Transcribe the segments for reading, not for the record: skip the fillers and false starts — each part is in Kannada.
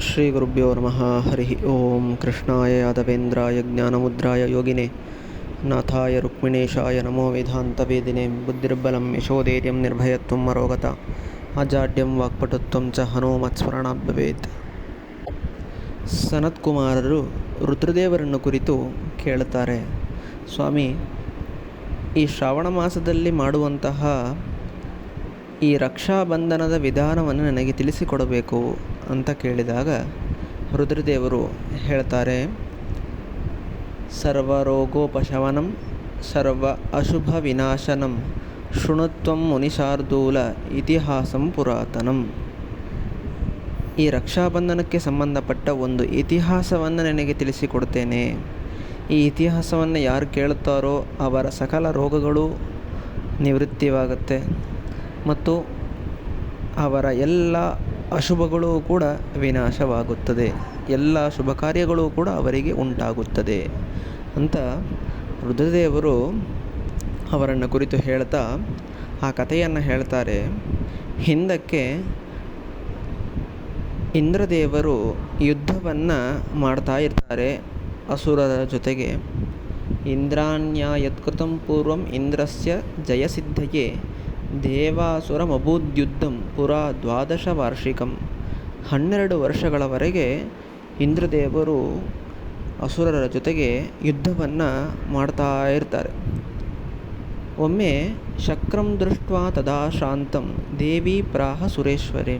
ಶ್ರೀ ಗುರುಭ್ಯೋ ನಮಃ. ಹರಿ ಓಂ. ಕೃಷ್ಣಾಯ ಯಾದವೇಂದ್ರಾಯ ಜ್ಞಾನಮುದ್ರಾಯ ಯೋಗಿನೇ ನಾಥಾಯ ರುಕ್ಮಿಣೇಶಾಯ ನಮೋ ವೇದಾಂತವೇದಿನೇ. ಬುದ್ಧಿರ್ಬಲಂ ಯಶೋಧೈರ್ಯಂ ನಿರ್ಭಯತ್ವಂ ಅರೋಗತ ಅಜಾಡ್ಯಂ ವಾಕ್ಪಟುತ್ವಂ ಚ ಹನುಮತ್ಸ್ಮರಣಾತ್ ಭವೇತ್. ಸನತ್ಕುಮಾರರು ರುದ್ರದೇವರನ್ನು ಕುರಿತು ಕೇಳುತ್ತಾರೆ, ಸ್ವಾಮಿ, ಈ ಶ್ರಾವಣ ಮಾಸದಲ್ಲಿ ಮಾಡುವಂತಹ ಈ ರಕ್ಷಾಬಂಧನದ ವಿಧಾನವನ್ನು ನನಗೆ ತಿಳಿಸಿಕೊಡಬೇಕು ಅಂತ ಕೇಳಿದಾಗ ರುದ್ರದೇವರು ಹೇಳ್ತಾರೆ, ಸರ್ವರೋಗೋಪಶಮನಂ ಸರ್ವ ಅಶುಭ ವಿನಾಶನಂ ಶೃಣುತ್ವಂ ಮುನಿಶಾರ್ದೂಲ ಇತಿಹಾಸಂ ಪುರಾತನಂ. ಈ ರಕ್ಷಾಬಂಧನಕ್ಕೆ ಸಂಬಂಧಪಟ್ಟ ಒಂದು ಇತಿಹಾಸವನ್ನು ನನಗೆ ತಿಳಿಸಿಕೊಡ್ತೇನೆ. ಈ ಇತಿಹಾಸವನ್ನು ಯಾರು ಕೇಳುತ್ತಾರೋ ಅವರ ಸಕಲ ರೋಗಗಳು ನಿವೃತ್ತಿಯಾಗುತ್ತೆ ಮತ್ತು ಅವರ ಎಲ್ಲ ಅಶುಭಗಳು ಕೂಡ ವಿನಾಶವಾಗುತ್ತದೆ, ಎಲ್ಲ ಶುಭ ಕಾರ್ಯಗಳು ಕೂಡ ಅವರಿಗೆ ಉಂಟಾಗುತ್ತದೆ ಅಂತ ರುದ್ರದೇವರು ಅವರನ್ನು ಕುರಿತು ಹೇಳ್ತಾ ಆ ಕಥೆಯನ್ನು ಹೇಳ್ತಾರೆ. ಹಿಂದಕ್ಕೆ ಇಂದ್ರದೇವರು ಯುದ್ಧವನ್ನು ಮಾಡ್ತಾ ಇರ್ತಾರೆ ಅಸುರರ ಜೊತೆಗೆ. ಇಂದ್ರಾಣ್ಯ ಯತ್ಕೃತಂ ಪೂರ್ವಂ ಇಂದ್ರಸ್ಯ ಜಯಸಿದ್ಧಯೇ ದೇವಾಸುರಮಭೂದ್ಯುದ್ಧಂ ಪುರಾ 12 ವಾರ್ಷಿಕಂ. 12 ವರ್ಷಗಳವರೆಗೆ ಇಂದ್ರದೇವರು ಅಸುರರ ಜೊತೆಗೆ ಯುದ್ಧವನ್ನು ಮಾಡ್ತಾ ಇರ್ತಾರೆ. ಒಮ್ಮೆ ಶಕ್ರಂ ದೃಷ್ಟ್ವಾ ತದಾ ಶಾಂತಂ ದೇವಿ ಪ್ರಾಹ ಸುರೇಶ್ವರೇ.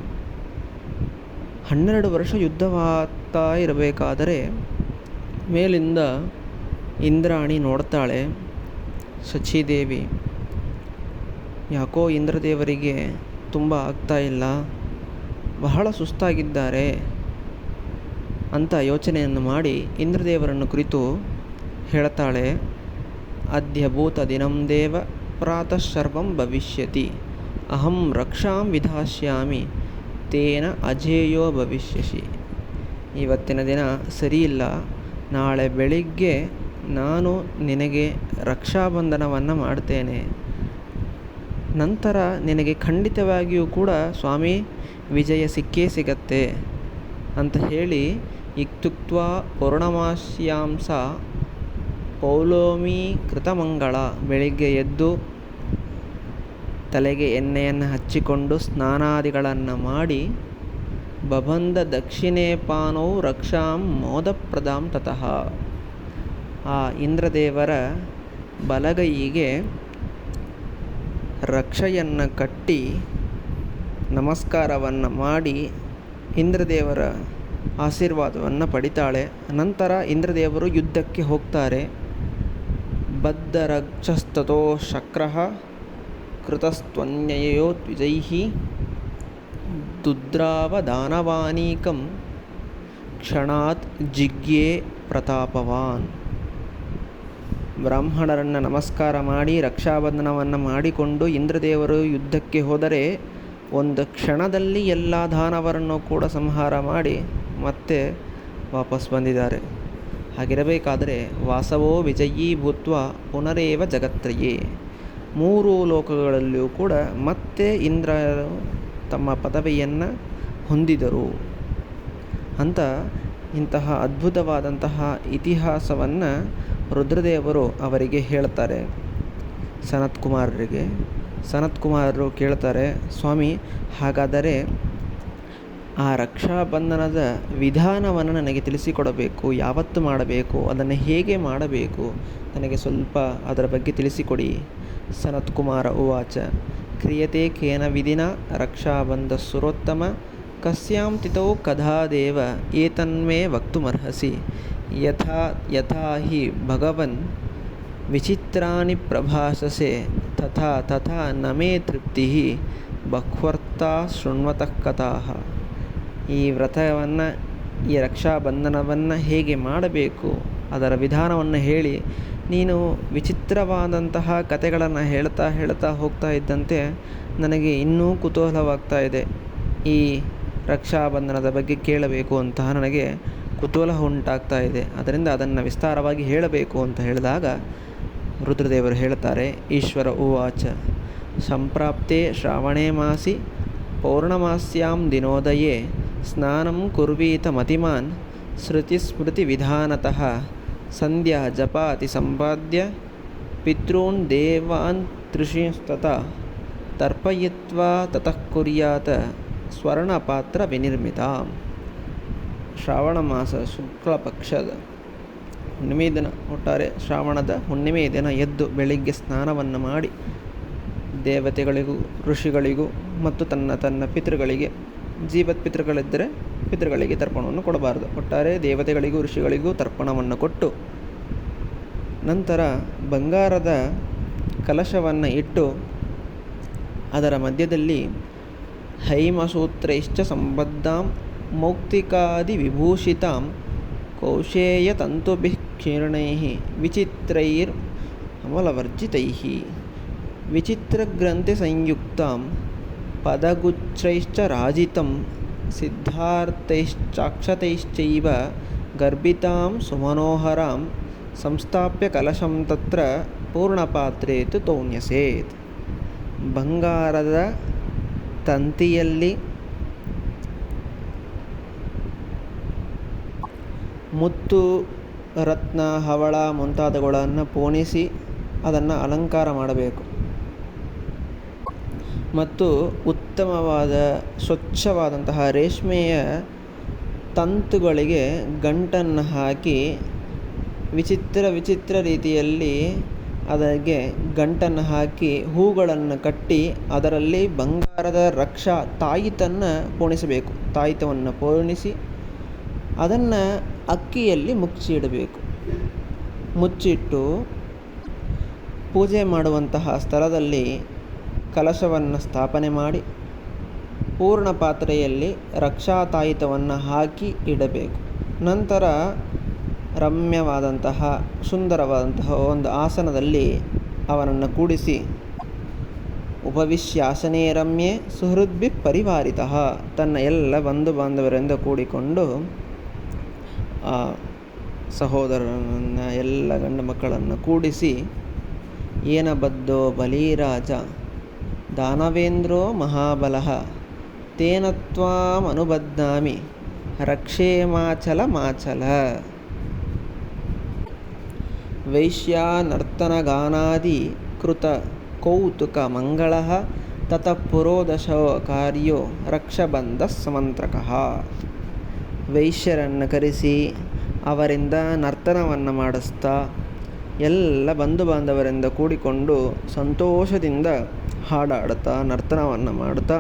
12 ವರ್ಷ ಯುದ್ಧವಾಗ್ತಾ ಇರಬೇಕಾದರೆ ಮೇಲಿಂದ ಇಂದ್ರಾಣಿ ನೋಡ್ತಾಳೆ, ಶಚಿದೇವಿ, ಯಾಕೋ ಇಂದ್ರದೇವರಿಗೆ ತುಂಬ ಆಗ್ತಾ ಇಲ್ಲ, ಬಹಳ ಸುಸ್ತಾಗಿದ್ದಾರೆ ಅಂತ ಯೋಚನೆಯನ್ನು ಮಾಡಿ ಇಂದ್ರದೇವರನ್ನು ಕುರಿತು ಹೇಳ್ತಾಳೆ, ಅದ್ಯಭೂತ ದಿನಂ ದೇವ ಪ್ರಾತಃ ಸರ್ವಂ ಭವಿಷ್ಯತಿ ಅಹಂ ರಕ್ಷಾಂ ವಿಧಾಸ್ಯಾಮಿ ತೇನ ಅಜೇಯೋ ಭವಿಷ್ಯಸಿ. ಇವತ್ತಿನ ದಿನ ಸರಿಯಿಲ್ಲ, ನಾಳೆ ಬೆಳಿಗ್ಗೆ ನಾನು ನಿನಗೆ ರಕ್ಷಾಬಂಧನವನ್ನು ಮಾಡ್ತೇನೆ, ನಂತರ ನಿನಗೆ ಖಂಡಿತವಾಗಿಯೂ ಕೂಡ ಸ್ವಾಮಿ ವಿಜಯ ಸಿಕ್ಕೇ ಸಿಗತ್ತೆ ಅಂತ ಹೇಳಿ ಇತ್ಯುಕ್ತ್ವಾ ಪೌರ್ಣಮಾಸ್ಯಾಂಸ ಪೌಲೋಮಿ ಕೃತಮಂಗಳ. ಬೆಳಿಗ್ಗೆ ಎದ್ದು ತಲೆಗೆ ಎಣ್ಣೆಯನ್ನು ಹಚ್ಚಿಕೊಂಡು ಸ್ನಾನಾದಿಗಳನ್ನು ಮಾಡಿ ಬಬಂಧ ದಕ್ಷಿಣೇ ಪಾನೌ ರಕ್ಷಾಂ ಮೋದಪ್ರದಾಂ ತತಃ. ಆ ಇಂದ್ರದೇವರ ಬಲಗೈಗೆ ರಕ್ಷೆಯನ್ನು ಕಟ್ಟಿ ನಮಸ್ಕಾರವನ್ನು ಮಾಡಿ ಇಂದ್ರದೇವರ ಆಶೀರ್ವಾದವನ್ನು ಪಡಿತಾಳೆ. ನಂತರ ಇಂದ್ರದೇವರು ಯುದ್ಧಕ್ಕೆ ಹೋಗ್ತಾರೆ. ಬದ್ಧರಕ್ಷಸ್ತತೋ ಶಕ್ರಃ ಕೃತಸ್ತ್ವನ್ಯಯೋ ದ್ವಿಜೈಃ ದುದ್ರಾವ ದಾನವಾನೀಕಂ ಕ್ಷಣಾತ್ ಜಿಗ್ಯೇ ಪ್ರತಾಪವಾನ್. ಬ್ರಾಹ್ಮಣರನ್ನು ನಮಸ್ಕಾರ ಮಾಡಿ ರಕ್ಷಾಬಂಧನವನ್ನು ಮಾಡಿಕೊಂಡು ಇಂದ್ರದೇವರು ಯುದ್ಧಕ್ಕೆ ಹೋದರೆ ಒಂದು ಕ್ಷಣದಲ್ಲಿ ಎಲ್ಲ ದಾನವರನ್ನು ಕೂಡ ಸಂಹಾರ ಮಾಡಿ ಮತ್ತೆ ವಾಪಸ್ ಬಂದಿದ್ದಾರೆ. ಹಾಗಿರಬೇಕಾದರೆ ವಾಸವೋ ವಿಜಯೀ ಭೂತ್ವ ಪುನರೇವ ಜಗತ್ರಯೇ. 3 ಲೋಕಗಳಲ್ಲಿಯೂ ಕೂಡ ಮತ್ತೆ ಇಂದ್ರರು ತಮ್ಮ ಪದವಿಯನ್ನು ಹೊಂದಿದರು ಅಂತ ಇಂತಹ ಅದ್ಭುತವಾದಂತಹ ಇತಿಹಾಸವನ್ನು ರುದ್ರದೇವರು ಅವರಿಗೆ ಹೇಳ್ತಾರೆ ಸನತ್ಕುಮಾರರಿಗೆ. ಸನತ್ಕುಮಾರರು ಕೇಳ್ತಾರೆ, ಸ್ವಾಮಿ, ಹಾಗಾದರೆ ಆ ರಕ್ಷಾಬಂಧನದ ವಿಧಾನವನ್ನು ನನಗೆ ತಿಳಿಸಿಕೊಡಬೇಕು, ಯಾವತ್ತು ಮಾಡಬೇಕು, ಅದನ್ನು ಹೇಗೆ ಮಾಡಬೇಕು, ನನಗೆ ಸ್ವಲ್ಪ ಅದರ ಬಗ್ಗೆ ತಿಳಿಸಿಕೊಡಿ. ಸನತ್ಕುಮಾರ ಉವಾಚ, ಕ್ರಿಯತೆ ಕೇನ ವಿಧಿನ ರಕ್ಷಾಬಂಧ ಸುರೋತ್ತಮ ಕಸ್ಯಾಂ ತಿಥೌ ಕದಾ ದೇವ ಏತನ್ಮೇ ವಕ್ತುಮರ್ಹಸಿ. ಯಥಾ ಹಿ ಭಗವನ್ ವಿಚಿತ್ರಾಣಿ ಪ್ರಭಾಸಸೆ ತಥಾ ತಥಾ ನ ಮೇ ತೃಪ್ತಿಃ ಬಹ್ವರ್ಥಾ ಶೃಣ್ವತಃ ಕಥಾಃ. ಈ ವ್ರತವನ್ನು, ಈ ರಕ್ಷಾಬಂಧನವನ್ನು ಹೇಗೆ ಮಾಡಬೇಕು ಅದರ ವಿಧಾನವನ್ನು ಹೇಳಿ. ನೀನು ವಿಚಿತ್ರವಾದಂತಹ ಕಥೆಗಳನ್ನು ಹೇಳ್ತಾ ಹೋಗ್ತಾ ಇದ್ದಂತೆ ನನಗೆ ಇನ್ನೂ ಕುತೂಹಲವಾಗ್ತಾ ಇದೆ. ಈ ರಕ್ಷಾಬಂಧನದ ಬಗ್ಗೆ ಕೇಳಬೇಕು ಅಂತ ನನಗೆ ಕುತೂಹಲ ಉಂಟಾಗ್ತಾ ಇದೆ, ಅದರಿಂದ ಅದನ್ನು ವಿಸ್ತಾರವಾಗಿ ಹೇಳಬೇಕು ಅಂತ ಹೇಳಿದಾಗ ರುದ್ರದೇವರು ಹೇಳ್ತಾರೆ, ಈಶ್ವರ ಉವಾಚ, ಸಂಪ್ರಾಪ್ತೆ ಶ್ರಾವಣೇ ಮಾಸಿ ಪೌರ್ಣಮಾಸ್ಯಾಂ ದಿನೋದಯೇ ಸ್ನಾನಂ ಕುರ್ವೀತ ಮತಿಮಾನ್ ಶ್ರುತಿಸ್ಮೃತಿವಿಧಾನತಃ ಸಂಧ್ಯಾ ಜಪಾತಿ ಸಂಪಾದ್ಯ ಪಿತॄನ್ ದೇವಾನ್ ತ್ರಿಷಿಸ್ತತಃ ತರ್ಪಯಿತ್ವಾ ತತಃ ಕುರ್ಯಾತ್ ಸ್ವರ್ಣಪಾತ್ರ ವಿನಿರ್ಮಿತಾಂ. ಶ್ರಾವಣ ಮಾಸ ಶುಕ್ಲ ಪಕ್ಷದ ಹುಣ್ಣಿಮೆ ದಿನ, ಒಟ್ಟಾರೆ ಶ್ರಾವಣದ ಹುಣ್ಣಿಮೆ ದಿನ ಎದ್ದು ಬೆಳಿಗ್ಗೆ ಸ್ನಾನವನ್ನು ಮಾಡಿ ದೇವತೆಗಳಿಗೂ ಋಷಿಗಳಿಗೂ ಮತ್ತು ತನ್ನ ಪಿತೃಗಳಿಗೆ, ಜೀವತ್ ಪಿತೃಗಳಿದ್ದರೆ ಪಿತೃಗಳಿಗೆ ತರ್ಪಣವನ್ನು ಕೊಡಬಾರದು, ಒಟ್ಟಾರೆ ದೇವತೆಗಳಿಗೂ ಋಷಿಗಳಿಗೂ ತರ್ಪಣವನ್ನು ಕೊಟ್ಟು ನಂತರ ಬಂಗಾರದ ಕಲಶವನ್ನು ಇಟ್ಟು ಅದರ ಮಧ್ಯದಲ್ಲಿ ಹೈಮಸೂತ್ರೈಶ್ಚ ಸಂಬದ್ಧಾಂ ಮೌಕ್ತಿಕಾದಿ ವಿಭೂಷಿತಾಂ ಕೌಶೇಯತಂತುಭಿಃ ಕ್ಷೀರ್ಣೈಃ ವಿಚಿತ್ರೈರ್ ಅಮಲವರ್ಜಿತೈಃ ವಿಚಿತ್ರಗ್ರಂಥಿ ಸಂಯುಕ್ತಾಂ ಪದಗುಚ್ಛೈಶ್ಚ ರಾಜಿತಂ ಸಿದ್ಧಾರ್ಥೈಶ್ಚಾಕ್ಷತೈಶ್ಚೈವ ಗರ್ಭಿತಾಂ ಸುಮನೋಹರಾಂ ಸಂಸ್ಥಾಪ್ಯ ಕಲಶಂ ತತ್ರ ಪೂರ್ಣಪಾತ್ರೆ ತು ತೌನ್ಯಸೇತ್. ಬಂಗಾರದ ತಂತಿಯಲ್ಲಿ ಮುತ್ತು, ರತ್ನ, ಹವಳ ಮುಂತಾದವುಗಳನ್ನು ಪೋಣಿಸಿ ಅದನ್ನು ಅಲಂಕಾರ ಮಾಡಬೇಕು. ಮತ್ತು ಉತ್ತಮವಾದ ಸ್ವಚ್ಛವಾದಂತಹ ರೇಷ್ಮೆಯ ತಂತುಗಳಿಗೆ ಗಂಟನ್ನು ಹಾಕಿ ವಿಚಿತ್ರ ರೀತಿಯಲ್ಲಿ ಅದಕ್ಕೆ ಗಂಟನ್ನು ಹಾಕಿ ಹೂಗಳನ್ನು ಕಟ್ಟಿ ಅದರಲ್ಲಿ ಬಂಗಾರದ ರಕ್ಷಾ ತಾಯಿತನ್ನು ಪೋಣಿಸಬೇಕು. ತಾಯಿತವನ್ನು ಪೋಣಿಸಿ ಅದನ್ನು ಅಕ್ಕಿಯಲ್ಲಿ ಮುಚ್ಚಿಡಬೇಕು. ಮುಚ್ಚಿಟ್ಟು ಪೂಜೆ ಮಾಡುವಂತಹ ಸ್ಥಳದಲ್ಲಿ ಕಲಶವನ್ನು ಸ್ಥಾಪನೆ ಮಾಡಿ ಪೂರ್ಣ ಪಾತ್ರೆಯಲ್ಲಿ ರಕ್ಷಾ ತಾಯಿತವನ್ನು ಹಾಕಿ ಇಡಬೇಕು. ನಂತರ ರಮ್ಯವಾದಂತಹ ಸುಂದರವಾದಂತಹ ಒಂದು ಆಸನದಲ್ಲಿ ಅವನನ್ನು ಕೂಡಿಸಿ ಉಪವಿಶ್ಯಾಸನೇ ರಮ್ಯೆ ಸುಹೃದ್ಭಿ ಪರಿವಾರಿತಃ, ತನ್ನ ಎಲ್ಲ ಬಂಧು ಬಾಂಧವರಿಂದ ಕೂಡಿಕೊಂಡು ಆ ಸಹೋದರನನ್ನ ಎಲ್ಲ ಗಂಡು ಮಕ್ಕಳನ್ನು ಕೂಡಿಸಿ ಏನ ಬದ್ಧೋ ಬಲೀರಾಜ ದಾನವೇಂದ್ರೋ ಮಹಾಬಲಃ ತೇನ ತ್ವಾಂ ಅನುಬಧ್ನಾಮಿ ರಕ್ಷೇಮಾಚಲ ಮಾಚಲ. ವೈಶ್ಯಾನರ್ತನಗಾನಾದಿ ಕೃತ ಕೌತುಕ ಮಂಗಳಃ ತತಃ ಪುರೋದಶೋ ಕಾರ್ಯೋ ರಕ್ಷಬಂಧ ಸಮಂತ್ರಕಃ. ವೈಶ್ಯರನ್ನು ಕರೆಸಿ ಅವರಿಂದ ನರ್ತನವನ್ನು ಮಾಡಿಸ್ತಾ ಎಲ್ಲ ಬಂಧು ಬಾಂಧವರಿಂದ ಕೂಡಿಕೊಂಡು ಸಂತೋಷದಿಂದ ಹಾಡಾಡುತ್ತಾ ನರ್ತನವನ್ನು ಮಾಡುತ್ತಾ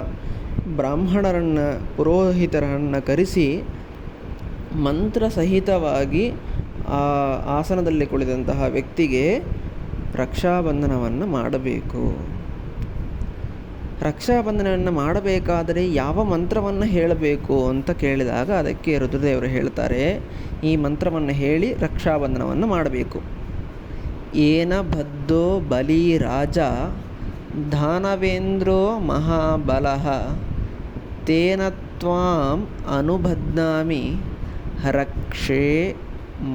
ಬ್ರಾಹ್ಮಣರನ್ನು ಪುರೋಹಿತರನ್ನು ಕರೆಸಿ ಮಂತ್ರಸಹಿತವಾಗಿ ಆ ಆಸನದಲ್ಲಿ ಕುಳಿತಂತಹ ವ್ಯಕ್ತಿಗೆ ರಕ್ಷಾಬಂಧನವನ್ನು ಮಾಡಬೇಕು. ರಕ್ಷಾಬಂಧನವನ್ನು ಮಾಡಬೇಕಾದರೆ ಯಾವ ಮಂತ್ರವನ್ನು ಹೇಳಬೇಕು ಅಂತ ಕೇಳಿದಾಗ ಅದಕ್ಕೆ ರುದ್ರದೇವರು ಹೇಳ್ತಾರೆ, ಈ ಮಂತ್ರವನ್ನು ಹೇಳಿ ರಕ್ಷಾಬಂಧನವನ್ನು ಮಾಡಬೇಕು. ಏನ ಬದ್ಧೋ ಬಲಿ ರಾಜ ದಾನವೇಂದ್ರೋ ಮಹಾಬಲಃ ತೇನ ತ್ವಾಂ ಅನುಬಧ್ನಾಮಿ ರಕ್ಷೇ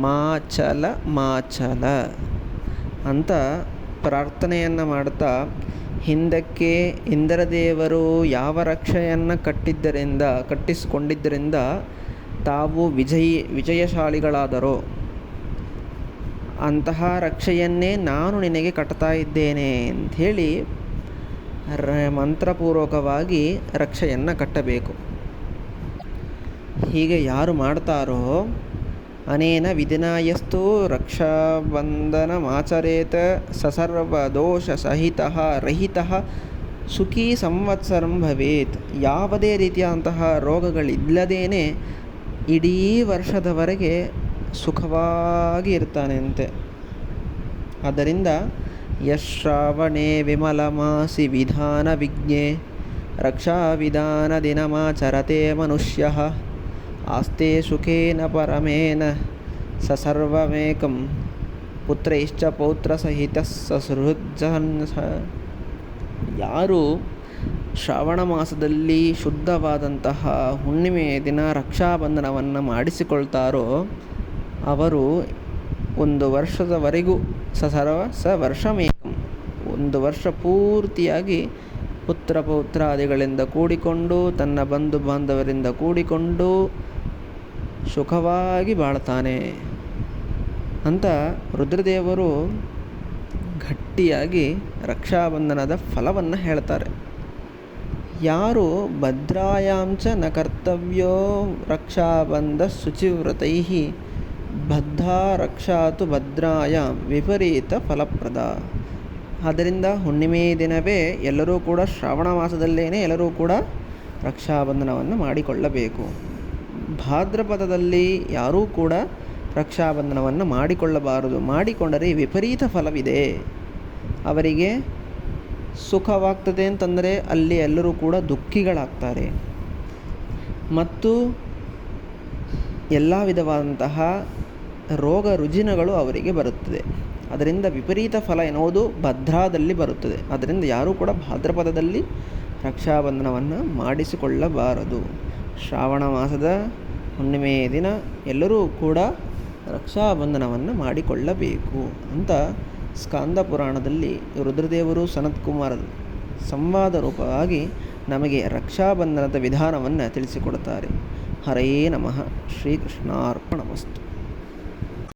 ಮಾಚಲ ಮಾಚಲ ಅಂತ ಪ್ರಾರ್ಥನೆಯನ್ನು ಮಾಡ್ತಾ ಹಿಂದಕ್ಕೆ ಇಂದ್ರದೇವರು ಯಾವ ರಕ್ಷೆಯನ್ನು ಕಟ್ಟಿಸಿಕೊಂಡಿದ್ದರಿಂದ ತಾವು ವಿಜಯಶಾಲಿಗಳಾದರೋ ಅಂತಹ ರಕ್ಷೆಯನ್ನೇ ನಾನು ನಿನಗೆ ಕಟ್ತಾ ಇದ್ದೇನೆ ಅಂಥೇಳಿ ಮಂತ್ರಪೂರ್ವಕವಾಗಿ ರಕ್ಷೆಯನ್ನು ಕಟ್ಟಬೇಕು. ಹೀಗೆ ಯಾರು ಮಾಡ್ತಾರೋ ಅನೇನ ವಿಧಿನಾಯಸ್ತು ರಕ್ಷಾಬಂಧನಮಾಚರೇತ ಸಸರ್ವದೋಷ ಸಹಿತಃ ರಹಿತಃ ಸುಖೀ ಸಂವತ್ಸರಂ ಭವೇತ್. ಯಾವುದೇ ರೀತಿಯಾದಂತಹ ರೋಗಗಳಿಲ್ಲದೇನೆ ಇಡೀ ವರ್ಷದವರೆಗೆ ಸುಖವಾಗಿ ಇರ್ತಾನೆ ಅಂತೆ. ಆದ್ದರಿಂದ ಯಶ್ರಾವಣೇ ವಿಮಲಮಾಸಿ ವಿಧಾನ ವಿಜ್ಞೆ ರಕ್ಷಾ ವಿಧಾನ ದಿನಮಾಚರತೆ ಮನುಷ್ಯಃ ಆಸ್ತೆ ಸುಖೇನ ಪರಮೇನ ಸಸರ್ವಮೇಕಂ ಪುತ್ರೈಶ್ಚ ಪೌತ್ರ ಸಹಿತ ಸಸೃಜ್ಜನ್. ಯಾರು ಶ್ರಾವಣ ಮಾಸದಲ್ಲಿ ಶುದ್ಧವಾದಂತಹ ಹುಣ್ಣಿಮೆಯ ದಿನ ರಕ್ಷಾಬಂಧನವನ್ನು ಮಾಡಿಸಿಕೊಳ್ತಾರೋ ಅವರು ಒಂದು ವರ್ಷದವರೆಗೂ ವರ್ಷಮೇಕಂ, ಒಂದು ವರ್ಷ ಪೂರ್ತಿಯಾಗಿ ಪುತ್ರ ಪೌತ್ರಾದಿಗಳಿಂದ ಕೂಡಿಕೊಂಡು ತನ್ನ ಬಂಧು ಬಾಂಧವರಿಂದ ಕೂಡಿಕೊಂಡು ಸುಖವಾಗಿ ಬಾಳ್ತಾನೆ ಅಂತ ರುದ್ರದೇವರು ಗಟ್ಟಿಯಾಗಿ ರಕ್ಷಾಬಂಧನದ ಫಲವನ್ನು ಹೇಳ್ತಾರೆ. ಯಾರು ಭದ್ರಾಯಾಂಚ ನ ಕರ್ತವ್ಯೋ ರಕ್ಷಾಬಂಧ ಶುಚಿವ್ರತೈ ಬದ್ಧಾ ರಕ್ಷಾತು ಭದ್ರಾಯಾಂ ವಿಪರೀತ ಫಲಪ್ರದ. ಆದ್ದರಿಂದ ಹುಣ್ಣಿಮೆ ದಿನವೇ ಎಲ್ಲರೂ ಕೂಡ ಶ್ರಾವಣ ಮಾಸದಲ್ಲೇನೆ ಎಲ್ಲರೂ ಕೂಡ ರಕ್ಷಾಬಂಧನವನ್ನು ಮಾಡಿಕೊಳ್ಳಬೇಕು. ಭಾದ್ರಪದದಲ್ಲಿ ಯಾರೂ ಕೂಡ ರಕ್ಷಾಬಂಧನವನ್ನು ಮಾಡಿಕೊಳ್ಳಬಾರದು. ಮಾಡಿಕೊಂಡರೆ ವಿಪರೀತ ಫಲವಿದೆ. ಅವರಿಗೆ ಸುಖವಾಗ್ತದೆ ಅಂತಂದರೆ ಅಲ್ಲಿ ಎಲ್ಲರೂ ಕೂಡ ದುಃಖಿಗಳಾಗ್ತಾರೆ ಮತ್ತು ಎಲ್ಲ ವಿಧವಾದಂತಹ ರೋಗ ರುಜಿನಗಳು ಅವರಿಗೆ ಬರುತ್ತದೆ. ಅದರಿಂದ ವಿಪರೀತ ಫಲ ಎನ್ನುವುದು ಭದ್ರಾದಲ್ಲಿ ಬರುತ್ತದೆ. ಅದರಿಂದ ಯಾರೂ ಕೂಡ ಭಾದ್ರಪದದಲ್ಲಿ ರಕ್ಷಾಬಂಧನವನ್ನು ಮಾಡಿಸಿಕೊಳ್ಳಬಾರದು. ಶ್ರಾವಣ ಮಾಸದ ಹುಣ್ಣಿಮೆಯ ದಿನ ಎಲ್ಲರೂ ಕೂಡ ರಕ್ಷಾಬಂಧನವನ್ನು ಮಾಡಿಕೊಳ್ಳಬೇಕು ಅಂತ ಸ್ಕಾಂದ ಪುರಾಣದಲ್ಲಿ ರುದ್ರದೇವರು ಸನತ್ಕುಮಾರ ಸಂವಾದ ರೂಪವಾಗಿ ನಮಗೆ ರಕ್ಷಾಬಂಧನದ ವಿಧಾನವನ್ನು ತಿಳಿಸಿಕೊಡುತ್ತಾರೆ. ಹರಯೇ ನಮಃ. ಶ್ರೀಕೃಷ್ಣಾರ್ಪಣಮಸ್ತು.